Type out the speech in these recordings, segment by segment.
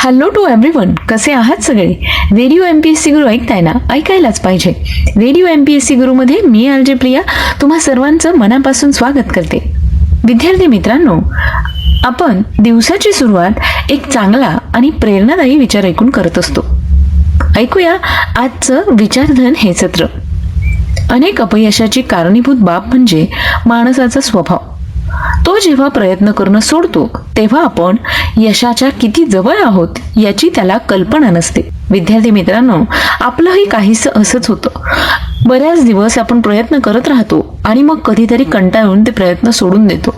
Hello to everyone, कसे आहात सगळे? रेडिओ MPSC गुरु ऐकताय ना? ऐकायलाच पाहिजे. रेडिओ MPSC गुरुमध्ये मी RJ प्रिया तुम्हा सर्वांचं मनापासून स्वागत करते. विद्यार्थी मित्रांनो, आपण दिवसाची सुरुवात एक चांगला आणि प्रेरणादायी विचार ऐकून करत असतो. ऐकूया आजचं विचारधन हे सत्र. अनेक अपयशाची कारणीभूत बाब म्हणजे माणसाचा स्वभाव. तो जेव्हा प्रयत्न करणं सोडतो तेव्हा आपण यशाच्या किती जवळ आहोत याची त्याला कल्पना नसते. विद्यार्थी मित्रांनो, आपलंही काहीसं असंच होतं. बऱ्याच दिवस आपण प्रयत्न करत राहतो आणि मग कधीतरी कंटाळून ते प्रयत्न सोडून देतो.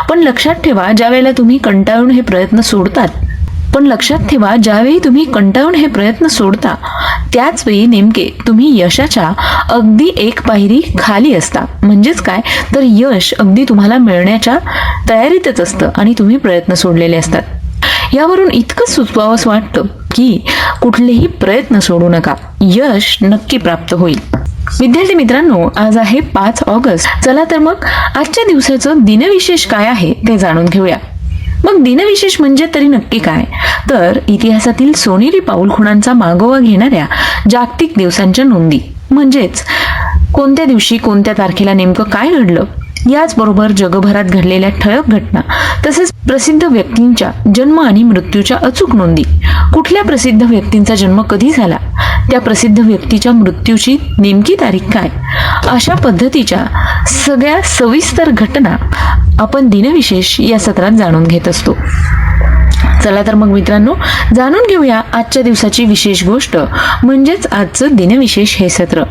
पण लक्षात ठेवा, ज्यावेळेला तुम्ही कंटाळून हे प्रयत्न सोडता त्याच वेळी नेमके तुम्ही यशाच्या अगदी एक पायरी खाली असता. म्हणजेच काय तर यश अगदी तुम्हाला मिळण्याच्या तयारीतच असतं आणि तुम्ही प्रयत्न सोडलेले असतात. यावरून इतकं सुचवावंसं वाटतं की कुठलेही प्रयत्न सोडू नका, यश नक्की प्राप्त होईल. विद्यार्थी मित्रांनो, आज आहे 5 ऑगस्ट. चला तर मग आजच्या दिवसाचं दिनविशेष काय आहे ते जाणून घेऊया. मग दिनविशेष म्हणजे तरी नक्की काय? तर इतिहासातील सोनेरी पाऊलखुणांचा मागोवा घेणाऱ्या जागतिक दिवसांच्या नोंदी. म्हणजेच कोणत्या दिवशी कोणत्या तारखेला नेमकं काय घडलं, याचबरोबर जगभरात घडलेल्या ठळक घटना, तसेच प्रसिद्ध व्यक्तींच्या जन्म आणि मृत्यूच्या अचूक नोंदी. कुठल्या प्रसिद्ध व्यक्तींचा जन्म कधी झाला, त्या प्रसिद्ध व्यक्तीच्या मृत्यूची नेमकी तारीख काय, अशा पद्धतीच्या सगळ्या सविस्तर घटना आपण दिनविशेष या सत्रात जाणून घेत असतो. चला तर मग मित्रांनो, जाणून घेऊया आजच्या दिवसाची विशेष गोष्ट, म्हणजेच आजचं दिनविशेष हे सत्र.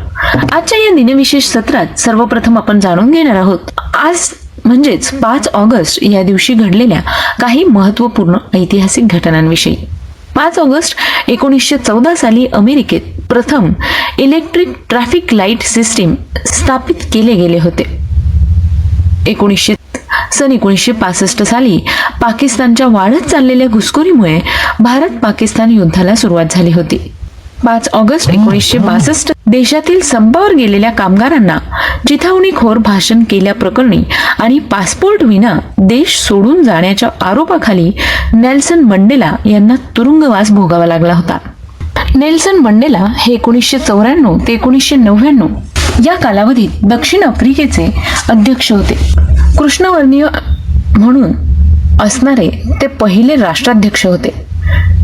आजच्या या दिनविशेष सत्रात सर्वप्रथम आपण जाणून घेणार आहोत आज म्हणजेच 5 ऑगस्ट या दिवशी घडलेल्या काही महत्त्वपूर्ण ऐतिहासिक घटनांविषयी. 5 ऑगस्ट 1914 साली अमेरिकेत प्रथम इलेक्ट्रिक ट्रॅफिक लाईट सिस्टीम स्थापित केले गेले होते. 1965 साली पाकिस्तानच्या वाढत चाललेल्या घुसखोरीमुळे भारत पाकिस्तान युद्धाला सुरुवात झाली होती. 5 ऑगस्ट 1962 देशातील संपावर गेलेल्या कामगारांना चिथावणीखोर भाषण केल्याप्रकरणी आणि पासपोर्ट विना देश सोडून जाण्याच्या आरोपाखाली नेल्सन मंडेला यांना तुरुंगवास भोगावा लागला होता. नेल्सन मंडेला हे 1994 ते 1999 या कालावधीत दक्षिण आफ्रिकेचे अध्यक्ष होते. कृष्णवर्णीय म्हणून असणारे ते पहिले राष्ट्राध्यक्ष होते.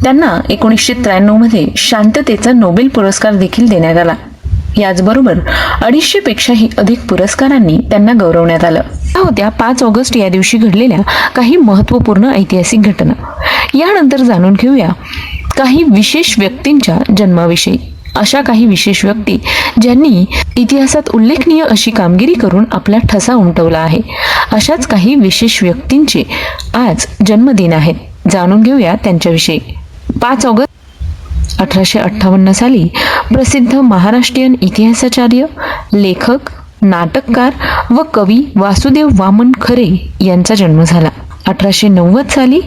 त्यांना 1993 मध्ये शांततेचा नोबेल पुरस्कार देखील देण्यात आला. याचबरोबर 250 पेक्षाही अधिक पुरस्कारांनी त्यांना गौरवण्यात आलं. होत्या 5 ऑगस्ट या दिवशी घडलेल्या काही महत्त्वपूर्ण ऐतिहासिक घटना. यानंतर जाणून घेऊया काही विशेष व्यक्तींच्या जन्माविषयी. अशा काही विशेष व्यक्ती ज्यांनी इतिहासात उल्लेखनीय अशी कामगिरी करून आपला ठसा उमटवला आहे. अशाच काही विशेष व्यक्तींचे आज जन्मदिन आहेत. जाणून घेऊया त्यांच्याविषयी. 5 ऑगस्ट 1858 साली प्रसिद्ध महाराष्ट्रीयन इतिहासाचार्य, लेखक, नाटककार व कवी वासुदेव वामन खरे यांचा जन्म झाला. 1890 साली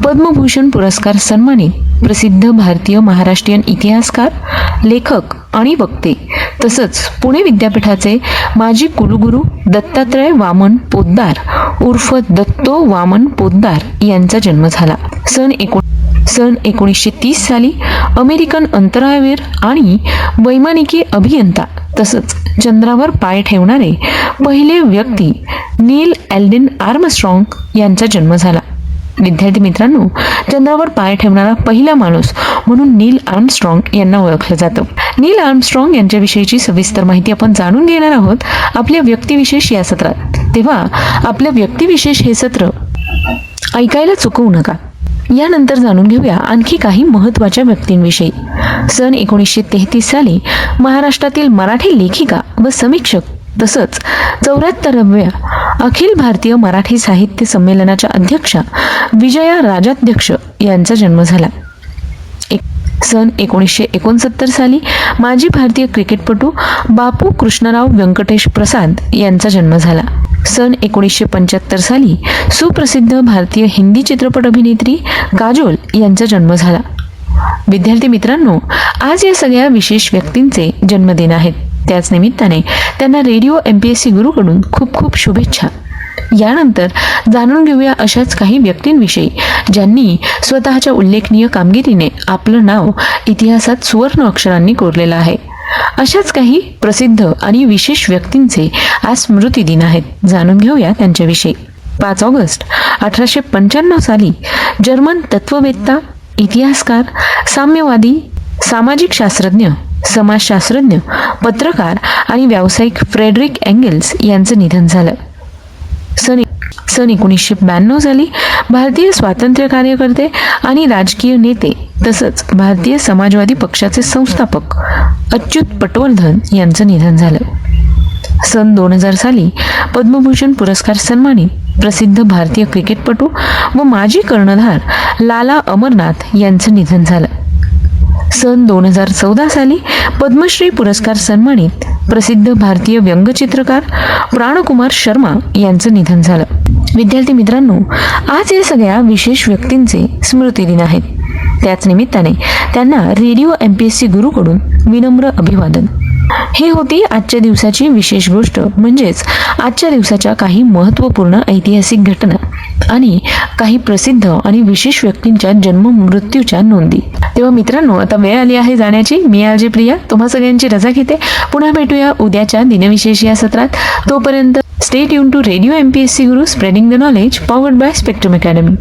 पद्मभूषण पुरस्कार सन्मानित प्रसिद्ध भारतीय महाराष्ट्रीयन इतिहासकार, लेखक आणि वक्ते तसंच पुणे विद्यापीठाचे माजी कुलगुरू दत्तात्रय वामन पोद्दार उर्फ दत्तो वामन पोद्दार यांचा जन्म झाला. सन 1930 साली अमेरिकन अंतराळवीर आणि वैमानिकी अभियंता तसंच चंद्रावर पाय ठेवणारे पहिले व्यक्ती नील एल्डिन आर्मस्ट्रॉंग यांचा जन्म झाला. विद्यार्थी मित्रांनो, चंद्रावर पाय ठेवणारा पहिला माणूस म्हणून नील आर्मस्ट्रॉंग यांना ओळखलं जातं. नील आर्मस्ट्रॉंग यांच्याविषयीची सविस्तर माहिती आपण जाणून घेणार आहोत आपल्या व्यक्तिविशेष या सत्रात. तेव्हा आपल्या व्यक्तिविशेष हे सत्र ऐकायला चुकवू नका. यानंतर जाणून घेऊया आणखी काही महत्त्वाच्या व्यक्तींविषयी. सन 1933 साली महाराष्ट्रातील मराठी लेखिका व समीक्षक तसंच 74व्या अखिल भारतीय मराठी साहित्य संमेलनाच्या अध्यक्षा विजया राजाध्यक्ष यांचा जन्म झाला. सन 1969 साली माजी भारतीय क्रिकेटपटू बापू कृष्णराव व्यंकटेश प्रसाद यांचा जन्म झाला. सन 1975 साली सुप्रसिद्ध भारतीय हिंदी चित्रपट अभिनेत्री काजोल यांचा जन्म झाला. विद्यार्थी मित्रांनो, आज या सगळ्या विशेष व्यक्तींचे जन्मदिन आहेत. त्याच निमित्ताने त्यांना रेडिओ MPSC गुरुकडून खूप खूप शुभेच्छा. यानंतर जाणून घेऊया अशाच काही व्यक्तींविषयी ज्यांनी स्वतःच्या उल्लेखनीय कामगिरीने आपलं नाव इतिहासात सुवर्ण अक्षरांनी कोरलेलं आहे. अशाच काही प्रसिद्ध आणि विशेष व्यक्तींचे आज स्मृती दिन आहेत. जाणून घेऊया त्यांच्याविषयी. 5 ऑगस्ट 1895 साली जर्मन तत्ववेत्ता, इतिहासकार, साम्यवादी, सामाजिक शास्त्रज्ञ, समाजशास्त्रज्ञ, पत्रकार आणि व्यावसायिक फ्रेडरिक एंगेल्स यांचं निधन झालं. सन 1992 साली भारतीय स्वातंत्र्य कार्यकर्ते आणि राजकीय नेते तसंच भारतीय समाजवादी पक्षाचे संस्थापक अच्युत पटवर्धन यांचं निधन झालं. सन 2000 साली पद्मभूषण पुरस्कार सन्मानित प्रसिद्ध भारतीय क्रिकेटपटू व माजी कर्णधार लाला अमरनाथ यांचं निधन झालं. सन 2014 साली पद्मश्री पुरस्कार सन्मानित प्रसिद्ध भारतीय व्यंगचित्रकार प्राणकुमार शर्मा यांचं निधन झालं. विद्यार्थी मित्रांनो, आज या सगळ्या विशेष व्यक्तींचे स्मृती दिन आहेत. त्याच निमित्ताने त्यांना रेडिओ MPSC गुरुकडून विनम्र अभिवादन. ही होती आजच्या दिवसाची विशेष गोष्ट, म्हणजेच आजच्या दिवसाच्या काही महत्त्वपूर्ण ऐतिहासिक घटना आणि काही प्रसिद्ध आणि विशेष व्यक्तींच्या जन्म मृत्यूच्या नोंदी. तेव्हा मित्रांनो, आता वेळ आली आहे जाण्याची. मी आरजे प्रिया तुम्हा सगळ्यांची रजा घेते. पुन्हा भेटूया उद्याच्या दिनविशेष या सत्रात. तोपर्यंत stay tune to radio MPSC Guru, spreading the knowledge, powered by Spectrum academy.